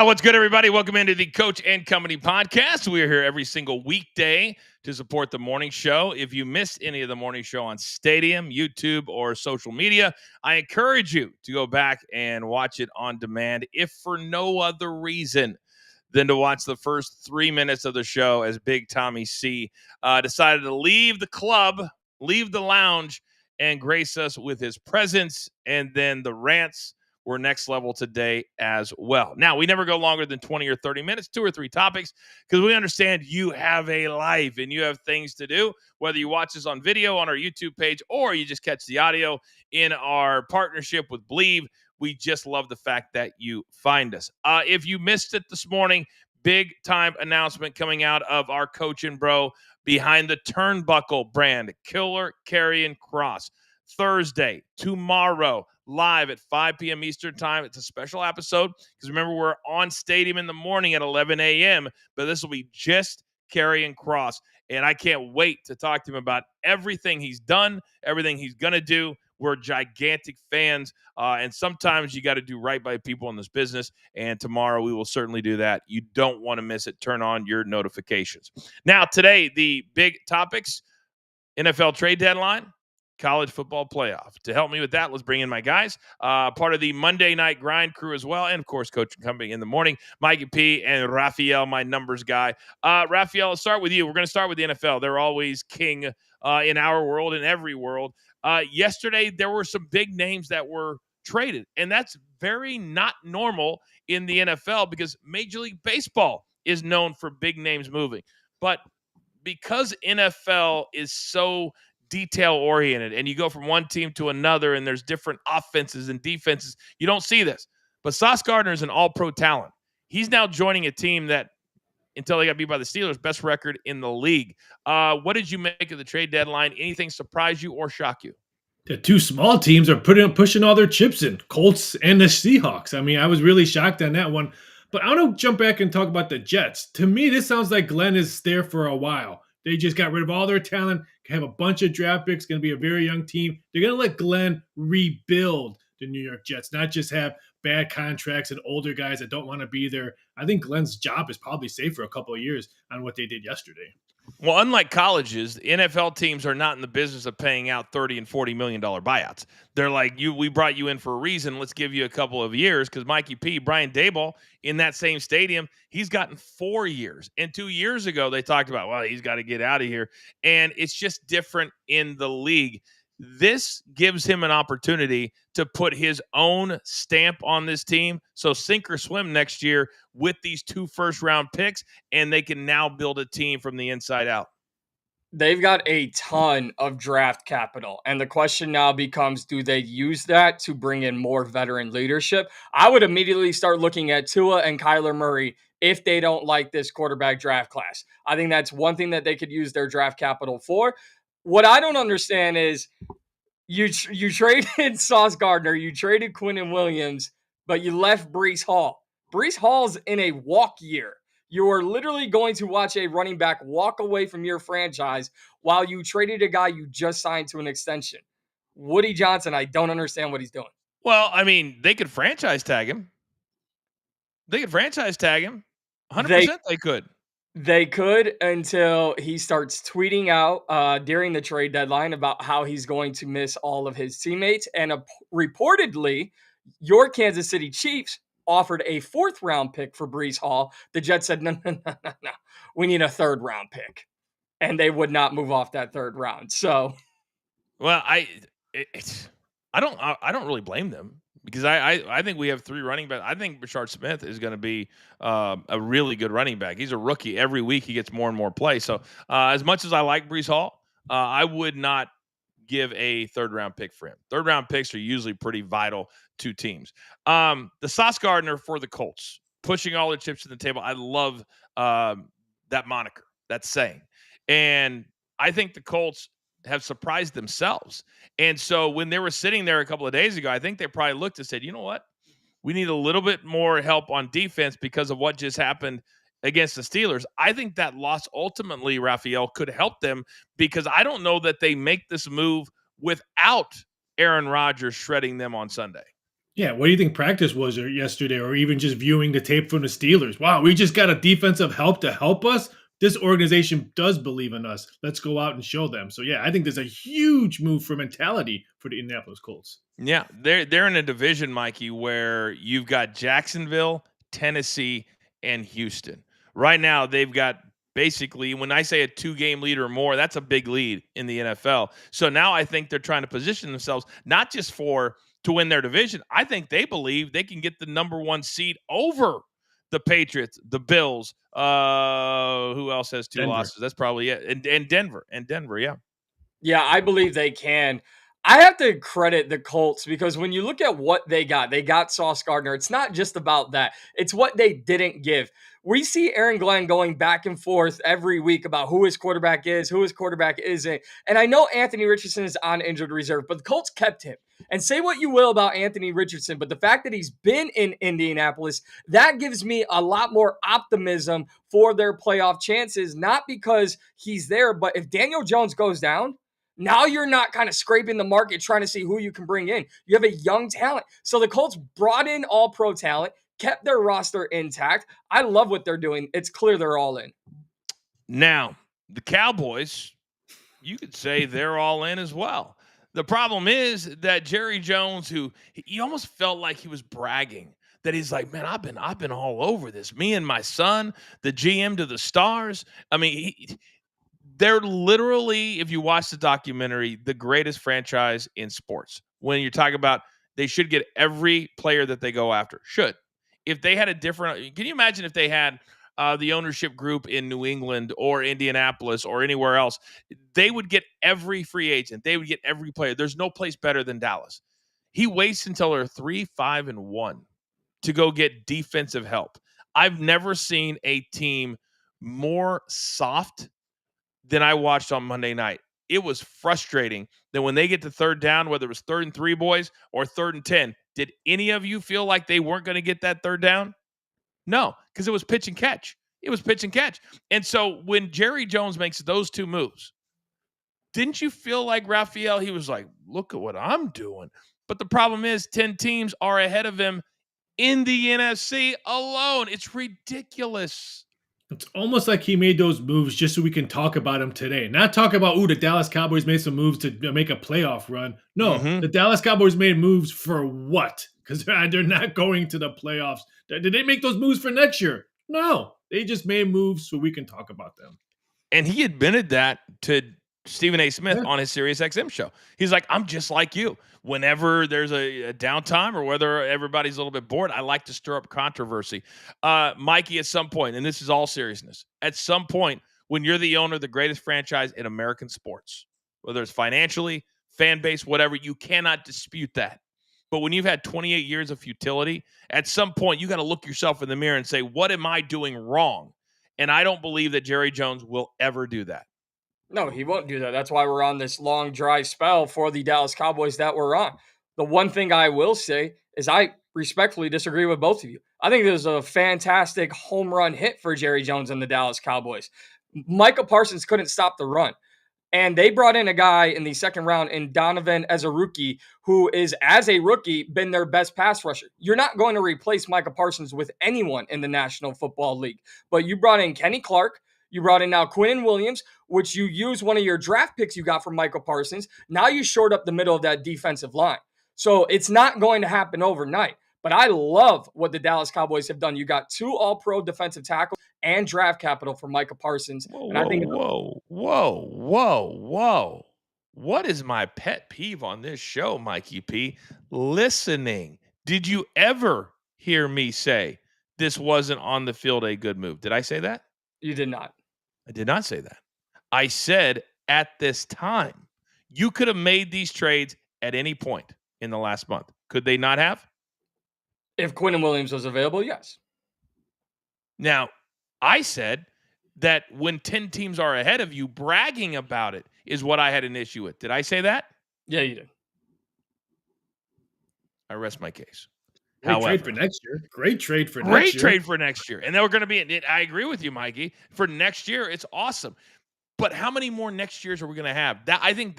What's good, everybody? Welcome into the Coach and Company podcast. We are here every single weekday to support the morning show. If you missed any of the morning show on Stadium, YouTube, or social media, I encourage you to go back and watch it on demand, if for no other reason than to watch the first 3 minutes of the show as Big Tommy C decided to leave the club, leave the lounge, and grace us with his presence. And then the rants were next level today as well. Now, we never go longer than 20 or 30 minutes, 2 or 3 topics, because we understand you have a life and you have things to do, whether you watch us on video on our YouTube page or you just catch the audio in our partnership with Believe. We just love the fact that you find us. If you missed it this morning, big time announcement coming out of our coach and bro behind the Turnbuckle brand, Killer Karrion Kross. Thursday, tomorrow, live at 5 p.m. Eastern time. It's a special episode because remember, we're on Stadium in the morning at 11 a.m., but this will be just Karrion Kross. And I can't wait to talk to him about everything he's done, everything he's going to do. We're gigantic fans, and sometimes you got to do right by people in this business, and tomorrow we will certainly do that. You don't want to miss it. Turn on your notifications. Now, today, the big topics: NFL trade deadline, college football playoff. To help me with that, let's bring in my guys, part of the Monday Night Grind crew as well, and, of course, Coach Company in the morning, Mikey P. and Raphael, my numbers guy. Raphael, let's start with you. We're going to start with the NFL. They're always king in our world, in every world. Yesterday, there were some big names that were traded, and that's very not normal in the NFL because Major League Baseball is known for big names moving. But because NFL is so detail-oriented and you go from one team to another and there's different offenses and defenses, you don't see this. But Sauce Gardner is an all-pro talent. He's now joining a team that, until they got beat by the Steelers, best record in the league. What did you make of the trade deadline? Anything surprise you or shock you? The two small teams are pushing all their chips in, Colts and the Seahawks. I mean, I was really shocked on that one. But I want to jump back and talk about the Jets. To me, this sounds like Glenn is there for a while. They just got rid of all their talent, have a bunch of draft picks, going to be a very young team. They're going to let Glenn rebuild the New York Jets, not just have bad contracts and older guys that don't want to be there. I think Glenn's job is probably safe for a couple of years on what they did yesterday. Well, unlike colleges, NFL teams are not in the business of paying out $30 and $40 million buyouts. They're like, we brought you in for a reason. Let's give you a couple of years, because Mikey P, Brian Daboll, in that same stadium, he's gotten 4 years. And 2 years ago, they talked about, well, he's got to get out of here. And it's just different in the league. This gives him an opportunity to put his own stamp on this team. So sink or swim next year with these 2 first-round picks, and they can now build a team from the inside out. They've got a ton of draft capital, and the question now becomes, do they use that to bring in more veteran leadership? I would immediately start looking at Tua and Kyler Murray if they don't like this quarterback draft class. I think that's one thing that they could use their draft capital for. What I don't understand is you traded Sauce Gardner, you traded Quinnen Williams, but you left Breece Hall. Breece Hall's in a walk year. You are literally going to watch a running back walk away from your franchise while you traded a guy you just signed to an extension. Woody Johnson, I don't understand what he's doing. Well, I mean, they could franchise tag him. 100% they could. They could, until he starts tweeting out during the trade deadline about how he's going to miss all of his teammates. And reportedly, your Kansas City Chiefs offered a 4th-round pick for Breece Hall. The Jets said, no. We need a 3rd-round pick. And they would not move off that 3rd round. So, well, I don't really blame them, because I think we have 3 running backs. I think Rashard Smith is going to be a really good running back. He's a rookie. Every week he gets more and more play. So as much as I like Breece Hall, I would not give a 3rd-round pick for him. 3rd-round picks are usually pretty vital to teams. The Sauce Gardner for the Colts, pushing all their chips to the table. I love that moniker, that saying. And I think the Colts have surprised themselves. And so when they were sitting there a couple of days ago, I think they probably looked and said, you know what? We need a little bit more help on defense because of what just happened against the Steelers. I think that loss ultimately, Raphael, could help them, because I don't know that they make this move without Aaron Rodgers shredding them on Sunday. Yeah, what do you think practice was yesterday, or even just viewing the tape from the Steelers? Wow, we just got a defensive help to help us. This organization does believe in us. Let's go out and show them. So yeah, I think there's a huge move for mentality for the Indianapolis Colts. Yeah, they're in a division, Mikey, where you've got Jacksonville, Tennessee, and Houston. Right now, they've got basically, when I say a 2-game lead or more, that's a big lead in the NFL. So now I think they're trying to position themselves not just to win their division. I think they believe they can get the number 1 seed over the Patriots, the Bills. Who else has 2 Denver. losses? That's probably it. And Denver. Yeah. Yeah, I believe they can. I have to credit the Colts because when you look at what they got Sauce Gardner. It's not just about that. It's what they didn't give. We see Aaron Glenn going back and forth every week about who his quarterback is, who his quarterback isn't. And I know Anthony Richardson is on injured reserve, but the Colts kept him. And say what you will about Anthony Richardson, but the fact that he's been in Indianapolis, that gives me a lot more optimism for their playoff chances, not because he's there, but if Daniel Jones goes down, now you're not kind of scraping the market trying to see who you can bring in. You have a young talent. So the Colts brought in all pro talent, kept their roster intact. I love what they're doing. It's clear they're all in. Now, the Cowboys, you could say they're all in as well. The problem is that Jerry Jones, who he almost felt like he was bragging, that he's like, man, I've been all over this. Me and my son, the GM to the stars. I mean, they're literally, if you watch the documentary, the greatest franchise in sports. When you're talking about they should get every player that they go after. Should. If they had a different, can you imagine if they had the ownership group in New England or Indianapolis or anywhere else? They would get every free agent. They would get every player. There's no place better than Dallas. He waits until they're 3-5-1 to go get defensive help. I've never seen a team more soft than I watched on Monday night. It was frustrating that when they get to third down, whether it was 3rd and 3 boys or 3rd and 10, did any of you feel like they weren't going to get that third down? No, because it was pitch and catch. It was pitch and catch. And so when Jerry Jones makes those 2 moves, didn't you feel like Raphael, he was like, look at what I'm doing. But the problem is 10 teams are ahead of him in the NFC alone. It's ridiculous. It's almost like he made those moves just so we can talk about him today. Not talk about, the Dallas Cowboys made some moves to make a playoff run. No, the Dallas Cowboys made moves for what? Because they're not going to the playoffs. Did they make those moves for next year? No, they just made moves so we can talk about them. And he admitted that to Stephen A. Smith on his Sirius XM show. He's like, I'm just like you. Whenever there's a downtime or whether everybody's a little bit bored, I like to stir up controversy. Mikey, at some point, and this is all seriousness, at some point, when you're the owner of the greatest franchise in American sports, whether it's financially, fan base, whatever, you cannot dispute that. But when you've had 28 years of futility, at some point, you got to look yourself in the mirror and say, what am I doing wrong? And I don't believe that Jerry Jones will ever do that. No, he won't do that. That's why we're on this long, dry spell for the Dallas Cowboys that we're on. The one thing I will say is I respectfully disagree with both of you. I think there's a fantastic home run hit for Jerry Jones and the Dallas Cowboys. Micah Parsons couldn't stop the run. And they brought in a guy in the second round in Donovan as a rookie who is, as a rookie, been their best pass rusher. You're not going to replace Micah Parsons with anyone in the National Football League. But you brought in Kenny Clark. You brought in now Quinnen Williams, which you used one of your draft picks you got from Michael Parsons. Now you shored up the middle of that defensive line. So it's not going to happen overnight. But I love what the Dallas Cowboys have done. You got 2 all-pro defensive tackles and draft capital for Micah Parsons. Whoa. What is my pet peeve on this show, Mikey P? Listening. Did you ever hear me say this wasn't on the field a good move? Did I say that? You did not. I did not say that. I said at this time, you could have made these trades at any point in the last month. Could they not have? If Quinnen Williams was available, yes. Now, I said that when 10 teams are ahead of you, bragging about it is what I had an issue with. Did I say that? Yeah, you did. I rest my case. Great trade for next year. Great trade for next year. And then we're going to be, I agree with you, Mikey. For next year, it's awesome. But how many more next years are we going to have? I think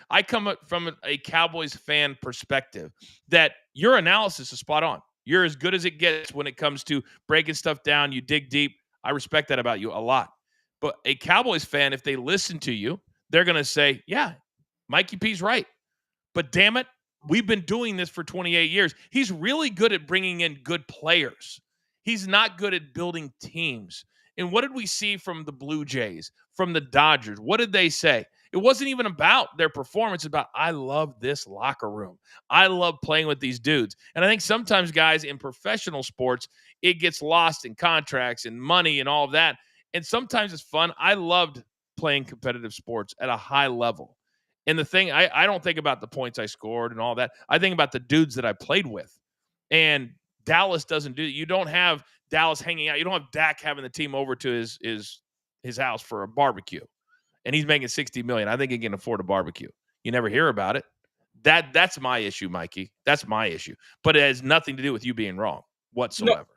I come from a Cowboys fan perspective that your analysis is spot on. You're as good as it gets when it comes to breaking stuff down. You dig deep. I respect that about you a lot. But a Cowboys fan, if they listen to you, they're going to say, yeah, Mikey P's right. But damn it, we've been doing this for 28 years. He's really good at bringing in good players. He's not good at building teams. And what did we see from the Blue Jays, from the Dodgers? What did they say? It wasn't even about their performance. It's about, I love this locker room. I love playing with these dudes. And I think sometimes, guys, in professional sports, it gets lost in contracts and money and all of that. And sometimes it's fun. I loved playing competitive sports at a high level. And the thing, I don't think about the points I scored and all that. I think about the dudes that I played with. And Dallas doesn't do it. You don't have Dallas hanging out. You don't have Dak having the team over to his house for a barbecue. And he's making $60 million. I think he can afford a barbecue. You never hear about it. That's my issue, Mikey. That's my issue. But it has nothing to do with you being wrong whatsoever.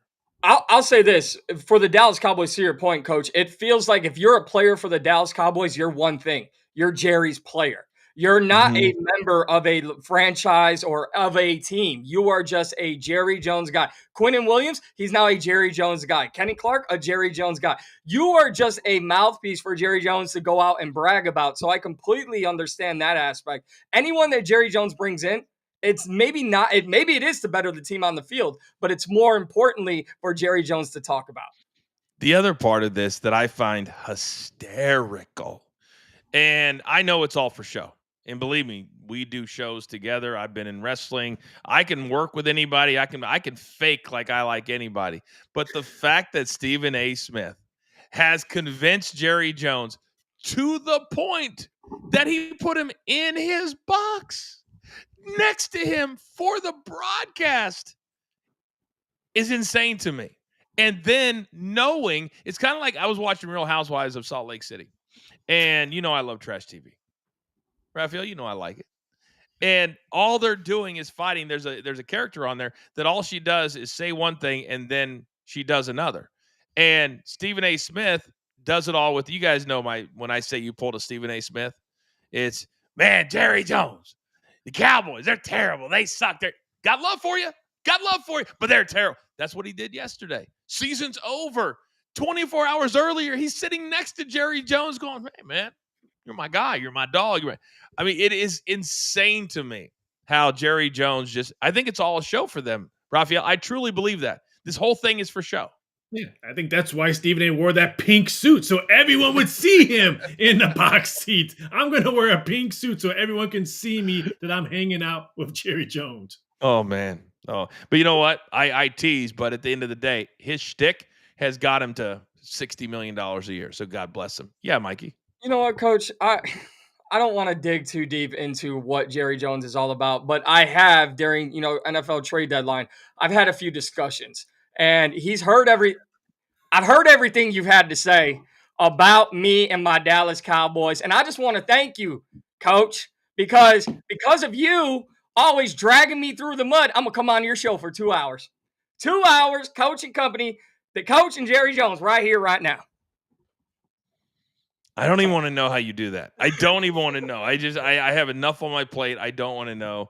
No, I'll say this. For the Dallas Cowboys, to your point, Coach, it feels like if you're a player for the Dallas Cowboys, you're one thing. You're Jerry's player. You're not a member of a franchise or of a team. You are just a Jerry Jones guy. Quinnen Williams, he's now a Jerry Jones guy. Kenny Clark, a Jerry Jones guy. You are just a mouthpiece for Jerry Jones to go out and brag about. So I completely understand that aspect. Anyone that Jerry Jones brings in, it's maybe not. Maybe it is to better the team on the field, but it's more importantly for Jerry Jones to talk about. The other part of this that I find hysterical, and I know it's all for show. And believe me, we do shows together. I've been in wrestling. I can work with anybody. I can fake like I like anybody. But the fact that Stephen A. Smith has convinced Jerry Jones to the point that he put him in his box next to him for the broadcast is insane to me. And then knowing, it's kind of like I was watching Real Housewives of Salt Lake City. And I love trash TV. Raphael, I like it. And all they're doing is fighting. There's a character on there that all she does is say one thing and then she does another. And Stephen A. Smith does it all with, you guys know when I say you pulled a Stephen A. Smith, it's, man, Jerry Jones, the Cowboys, they're terrible. They suck. Got love for you. Got love for you, but they're terrible. That's what he did yesterday. Season's over. 24 hours earlier, he's sitting next to Jerry Jones going, hey, man, you're my guy. You're my dog. I mean, it is insane to me how Jerry Jones I think it's all a show for them, Raphael. I truly believe that. This whole thing is for show. Yeah, I think that's why Stephen A. wore that pink suit, so everyone would see him in the box seat. I'm going to wear a pink suit so everyone can see me that I'm hanging out with Jerry Jones. Oh, man. Oh, but you know what? I tease, but at the end of the day, his shtick has got him to $60 million a year, so God bless him. Yeah, Mikey. You know what, Coach? I don't want to dig too deep into what Jerry Jones is all about, but I have during, NFL trade deadline, I've had a few discussions, and I've heard everything you've had to say about me and my Dallas Cowboys, and I just want to thank you, Coach, because of you always dragging me through the mud, I'm going to come on your show for 2 hours. 2 hours, Coach and company, the Coach and Jerry Jones right here, right now. I don't even want to know how you do that. I don't even want to know. I have enough on my plate. I don't want to know,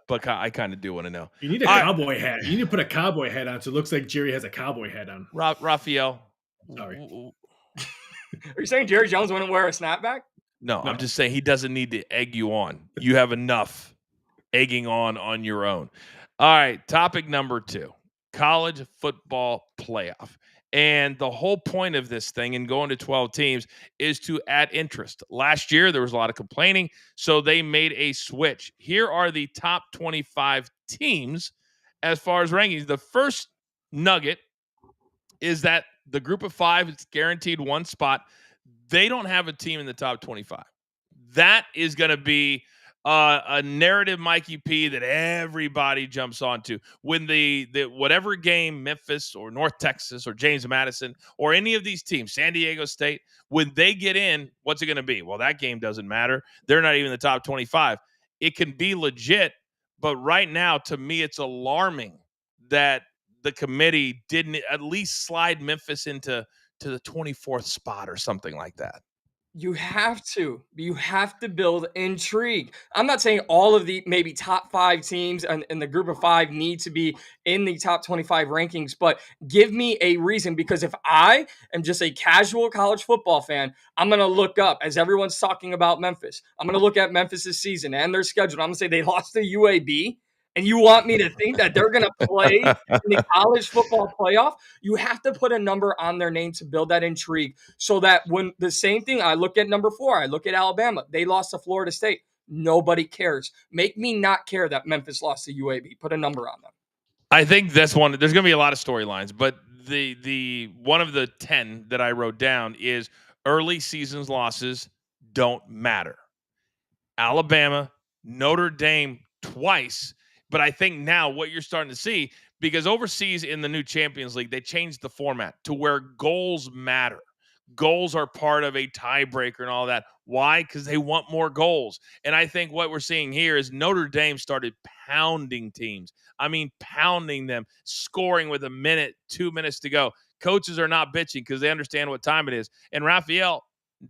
but I kind of do want to know. You need a cowboy hat. You need to put a cowboy hat on so it looks like Jerry has a cowboy hat on. Raphael. Sorry. Are you saying Jerry Jones wouldn't wear a snapback? No, I'm just saying he doesn't need to egg you on. You have enough egging on your own. All right, topic number 2, college football playoff. And the whole point of this thing and going to 12 teams is to add interest. Last year, there was a lot of complaining, so they made a switch. Here are the top 25 teams as far as rankings. The first nugget is that the group of 5 is guaranteed one spot. They don't have a team in the top 25. That is going to be a narrative, Mikey P, that everybody jumps onto when the whatever game, Memphis or North Texas or James Madison or any of these teams, San Diego State, when they get in, what's it going to be? Well, that game doesn't matter. They're not even in the top 25. It can be legit, but right now, to me, it's alarming that the committee didn't at least slide Memphis into the 24th spot or something like that. You have to. You have to build intrigue. I'm not saying all of the maybe top 5 teams and the group of 5 need to be in the top 25 rankings, but give me a reason, because if I am just a casual college football fan, I'm going to look up as everyone's talking about Memphis. I'm going to look at Memphis's season and their schedule. I'm going to say they lost to UAB. And you want me to think that they're going to play in the college football playoff? You have to put a number on their name to build that intrigue, so that when the same thing, I look at number 4, I look at Alabama. They lost to Florida State. Nobody cares. Make me not care that Memphis lost to UAB. Put a number on them. I think that's one. There's going to be a lot of storylines, but the one of the 10 that I wrote down is early seasons losses don't matter. Alabama, Notre Dame twice. But I think now what you're starting to see, because overseas in the new Champions League, they changed the format to where goals matter. Goals are part of a tiebreaker and all that. Why? Because they want more goals. And I think what we're seeing here is Notre Dame started pounding teams. I mean, pounding them, scoring with a minute, 2 minutes to go. Coaches are not bitching because they understand what time it is. And Raphael,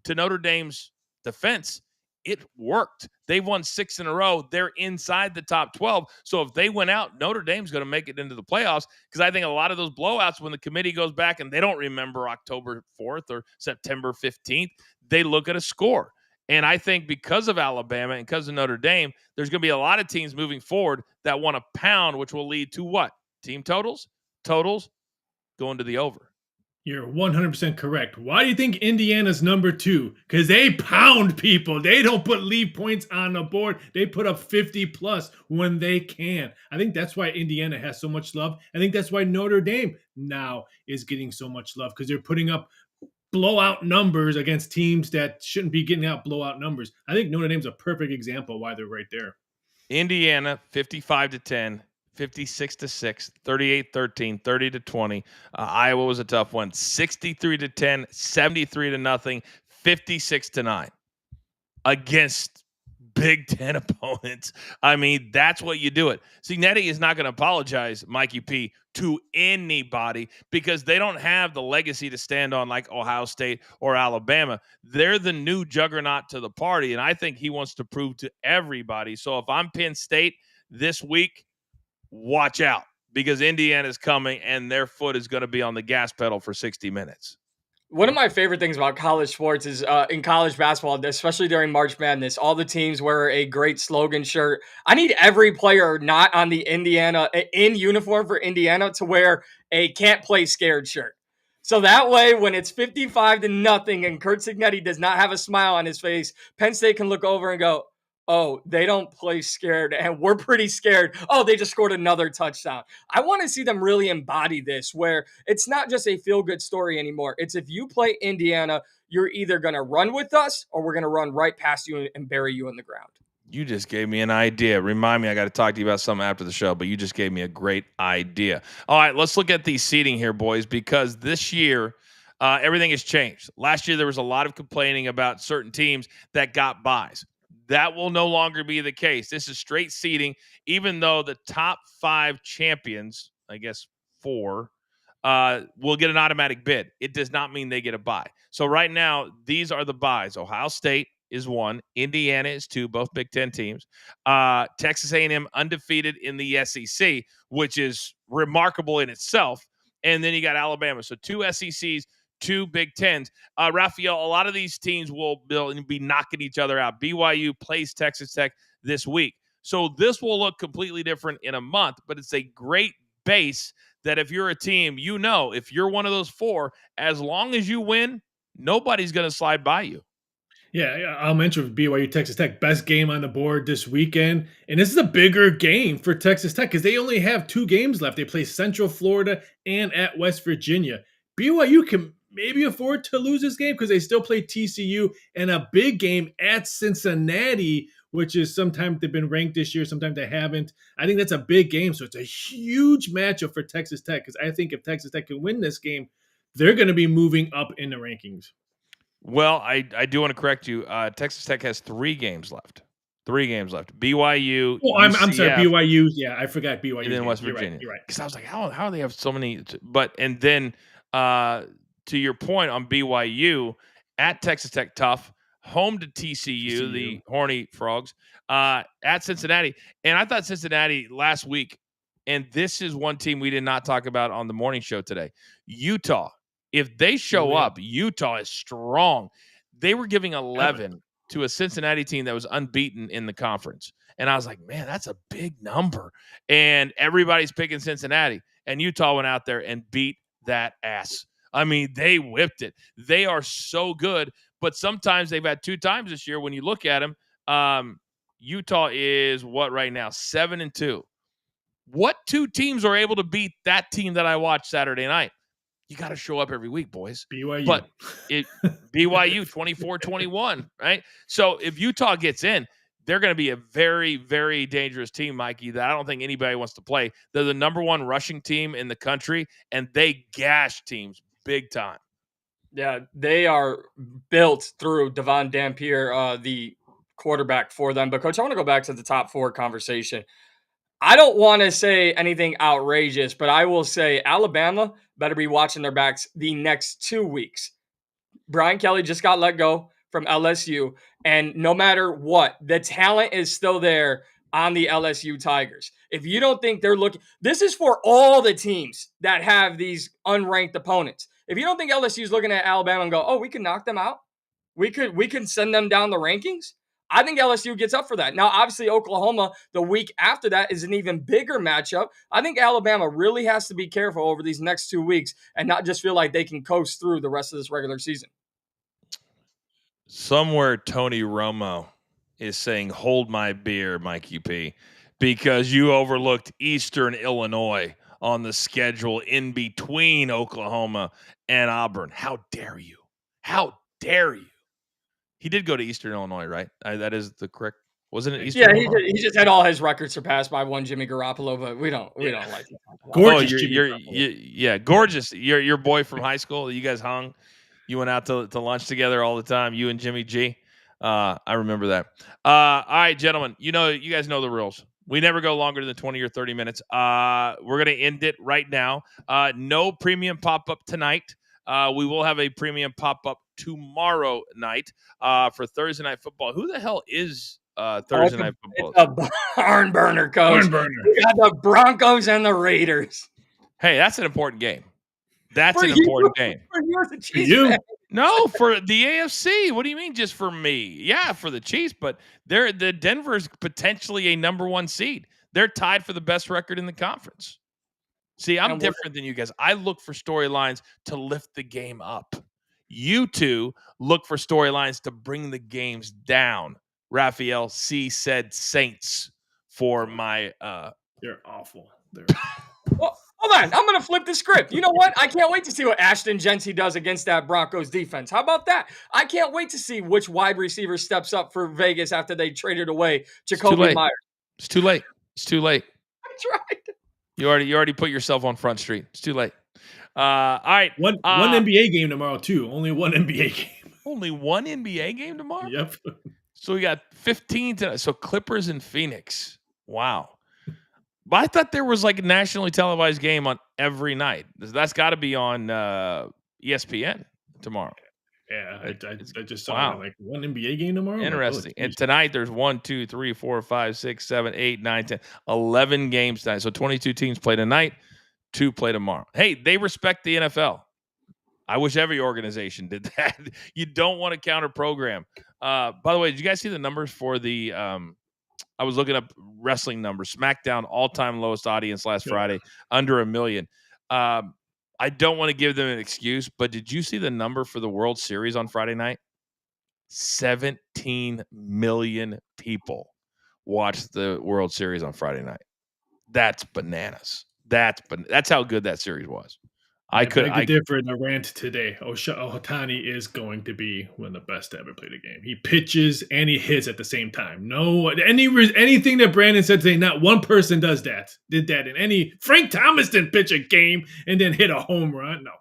to Notre Dame's defense, it worked. They've won 6 in a row. They're inside the top 12. So if they win out, Notre Dame's going to make it into the playoffs, because I think a lot of those blowouts, when the committee goes back and they don't remember October 4th or September 15th, they look at a score. And I think because of Alabama and because of Notre Dame, there's going to be a lot of teams moving forward that want to pound, which will lead to what? Team totals? Totals going to the over. You're 100% correct. Why do you think Indiana's number 2? Because they pound people. They don't leave points on the board. They put up 50 plus when they can. I think that's why Indiana has so much love. I think that's why Notre Dame now is getting so much love, because they're putting up blowout numbers against teams that shouldn't be getting out blowout numbers. I think Notre Dame's a perfect example why they're right there. Indiana 55-10. 56-6, 38-13, 30-20. Iowa was a tough one. 63-10, 73-0, 56-9 against Big Ten opponents. I mean, that's what you do it. See, Nettie is not going to apologize, Mikey P, to anybody, because they don't have the legacy to stand on like Ohio State or Alabama. They're the new juggernaut to the party, and I think he wants to prove to everybody. So if I'm Penn State this week, watch out, because Indiana's coming and their foot is going to be on the gas pedal for 60 minutes. One of my favorite things about college sports is in college basketball, especially during March Madness, all the teams wear a great slogan shirt. I need every player not on the Indiana in uniform for Indiana to wear a "Can't Play Scared" shirt. So that way, when it's 55-0 and Kurt Signetti does not have a smile on his face, Penn State can look over and go, "Oh, they don't play scared, and we're pretty scared. Oh, they just scored another touchdown." I want to see them really embody this, where it's not just a feel-good story anymore. It's, if you play Indiana, you're either going to run with us or we're going to run right past you and bury you in the ground. You just gave me an idea. Remind me, I got to talk to you about something after the show, but you just gave me a great idea. All right, let's look at the seeding here, boys, because this year everything has changed. Last year, there was a lot of complaining about certain teams that got buys. That will no longer be the case. This is straight seeding, even though the top 5 champions, I guess 4, will get an automatic bid. It does not mean they get a bye. So right now, these are the buys. Ohio State is 1. Indiana is 2, both Big Ten teams. Texas A&M undefeated in the SEC, which is remarkable in itself. And then you got Alabama. So 2 SECs, 2 Big Tens. Raphael, a lot of these teams will be knocking each other out. BYU plays Texas Tech this week. So this will look completely different in a month, but it's a great base that if you're a team, you know, if you're one of those 4, as long as you win, nobody's going to slide by you. Yeah, I'll mention BYU Texas Tech, best game on the board this weekend. And this is a bigger game for Texas Tech because they only have 2 games left. They play Central Florida and at West Virginia. BYU can maybe afford to lose this game because they still play TCU and a big game at Cincinnati, which is sometimes they've been ranked this year, sometimes they haven't. I think that's a big game. So it's a huge matchup for Texas Tech because I think if Texas Tech can win this game, they're going to be moving up in the rankings. Well, I do want to correct you. Texas Tech has 3 games left. 3 games left. BYU. Oh, I'm sorry. BYU. Yeah, I forgot BYU. And then West Virginia. You're right. Because I was like, how do they have so many? And then to your point on BYU, at Texas Tech, tough. home to TCU, the Horny Frogs, at Cincinnati. And I thought Cincinnati last week, and this is one team we did not talk about on the morning show today, Utah. If they show up, Utah is strong. They were giving 11 to a Cincinnati team that was unbeaten in the conference. And I was like, man, that's a big number. And everybody's picking Cincinnati. And Utah went out there and beat that ass. I mean, they whipped it. They are so good. But sometimes they've had 2 times this year when you look at them. Utah is what right now? 7-2. What 2 teams are able to beat that team that I watched Saturday night? You got to show up every week, boys. BYU. But BYU 24-21, right? So if Utah gets in, they're going to be a very, very dangerous team, Mikey, that I don't think anybody wants to play. They're the number 1 rushing team in the country, and they gash teams big time. Yeah, they are built through Devon Dampier, the quarterback for them. But, Coach, I want to go back to the top 4 conversation. I don't want to say anything outrageous, but I will say Alabama better be watching their backs the next 2 weeks. Brian Kelly just got let go from LSU, and no matter what, the talent is still there on the LSU Tigers. If you don't think they're looking, this is for all the teams that have these unranked opponents. If you don't think LSU is looking at Alabama and go, oh, we can knock them out, we can send them down the rankings, I think LSU gets up for that. Now, obviously, Oklahoma, the week after that, is an even bigger matchup. I think Alabama really has to be careful over these next 2 weeks and not just feel like they can coast through the rest of this regular season. Somewhere Tony Romo is saying, hold my beer, Mikey P, because you overlooked Eastern Illinois on the schedule in between Oklahoma and Auburn. How dare you? How dare you? He did go to Eastern Illinois, right? That is the correct. Wasn't it Eastern Illinois? He just had all his records surpassed by one Jimmy Garoppolo, but we don't like it. Gorgeous. Gorgeous. Your boy from high school. You guys hung. You went out to lunch together all the time. You and Jimmy G. I remember that. All right, gentlemen. You guys know the rules. We never go longer than 20 or 30 minutes. We're going to end it right now. No premium pop-up tonight. We will have a premium pop-up tomorrow night for Thursday Night Football. Who the hell is Thursday Night Football? It's a barn burner, Coach. We got the Broncos and the Raiders. Hey, that's an important game. That's an important game. For you? No, for the AFC. What do you mean just for me? Yeah, for the Chiefs, but the Denver's potentially a number 1 seed. They're tied for the best record in the conference. See, I'm different than you guys. I look for storylines to lift the game up. You two look for storylines to bring the games down. Raphael C. said Saints for my They're awful. Well, hold on. I'm going to flip the script. You know what? I can't wait to see what Ashton Genty does against that Broncos defense. How about that? I can't wait to see which wide receiver steps up for Vegas after they traded away Jacoby Myers. It's too late. That's right. You already put yourself on Front Street. It's too late. All right. One NBA game tomorrow, too. Only one NBA game. Only one NBA game tomorrow? Yep. So we got 15 tonight. So Clippers and Phoenix. Wow. But I thought there was like a nationally televised game on every night. That's got to be on ESPN tomorrow. Yeah, I just saw like one NBA game tomorrow. Interesting. And tonight there's 1, 2, 3, 4, 5, 6, 7, 8, 9, 10, 11 games tonight. So 22 teams play tonight, 2 play tomorrow. Hey, they respect the NFL. I wish every organization did that. You don't want to counter program. By the way, did you guys see the numbers for the I was looking up wrestling numbers. SmackDown all-time lowest audience last Friday, under 1 million. I don't want to give them an excuse, but did you see the number for the World Series on Friday night? 17 million people watched the World Series on Friday night. That's bananas. That's how good that series was. I could differ in the rant today. Ohtani is going to be one of the best to ever play the game. He pitches and he hits at the same time. No, anything that Brandon said today, not one person did that in any. Frank Thomas didn't pitch a game and then hit a home run. No.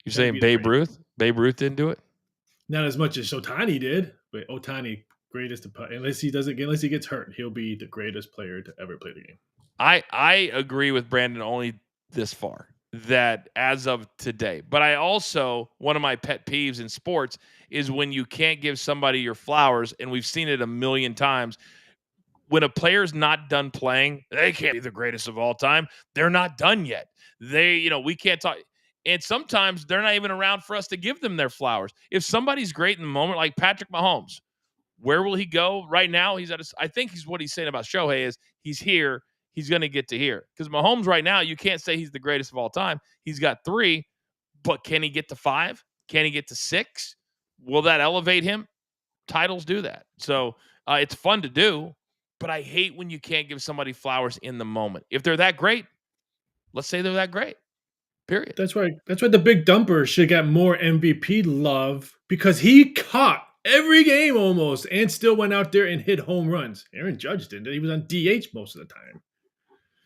You're saying Babe Ruth? Babe Ruth didn't do it? Not as much as Ohtani did, but Ohtani greatest to play. Unless he gets hurt, he'll be the greatest player to ever play the game. I agree with Brandon only this far. that as of today. But I also, one of my pet peeves in sports is when you can't give somebody your flowers, and we've seen it a million times. When a player's not done playing, they can't be the greatest of all time. They're not done yet. We can't talk. And sometimes they're not even around for us to give them their flowers. If somebody's great in the moment, like Patrick Mahomes, where will he go right now? I think what he's saying about Shohei is he's here. He's going to get to here. Because Mahomes right now, you can't say he's the greatest of all time. He's got 3, but can he get to 5? Can he get to 6? Will that elevate him? Titles do that. So it's fun to do, but I hate when you can't give somebody flowers in the moment. If they're that great, let's say they're that great. Period. That's right. That's why the big dumper should get more MVP love because he caught every game almost and still went out there and hit home runs. Aaron Judge didn't. He was on DH most of the time.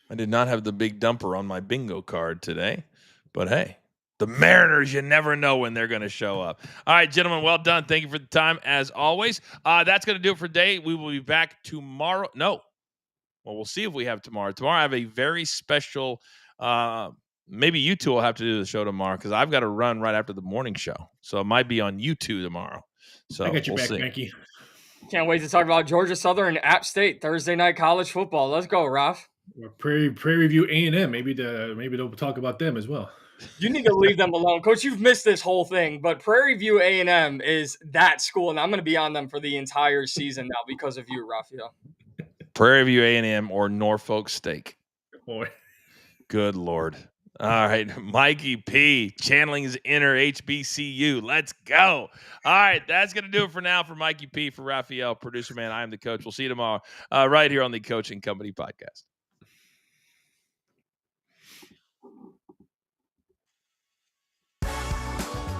I did not have the big dumper on my bingo card today, but hey, the Mariners, you never know when they're going to show up. All right, gentlemen, well done. Thank you for the time, as always. That's going to do it for today. We will be back tomorrow. No. Well, we'll see if we have tomorrow. Tomorrow I have a very special maybe you two will have to do the show tomorrow because I've got to run right after the morning show. So it might be on YouTube tomorrow. So I got your we'll back, see. Frankie. Can't wait to talk about Georgia Southern and App State Thursday night college football. Let's go, Ralph. Or Prairie View A&M. Maybe they'll talk about them as well. You need to leave them alone. Coach, you've missed this whole thing, but Prairie View A&M is that school, and I'm going to be on them for the entire season now because of you, Raphael. Prairie View A&M or Norfolk State. Boy. Good Lord. All right, Mikey P, channeling his inner HBCU. Let's go. All right, that's going to do it for now for Mikey P, for Raphael, producer man. I am the coach. We'll see you tomorrow right here on the Coaching Company Podcast.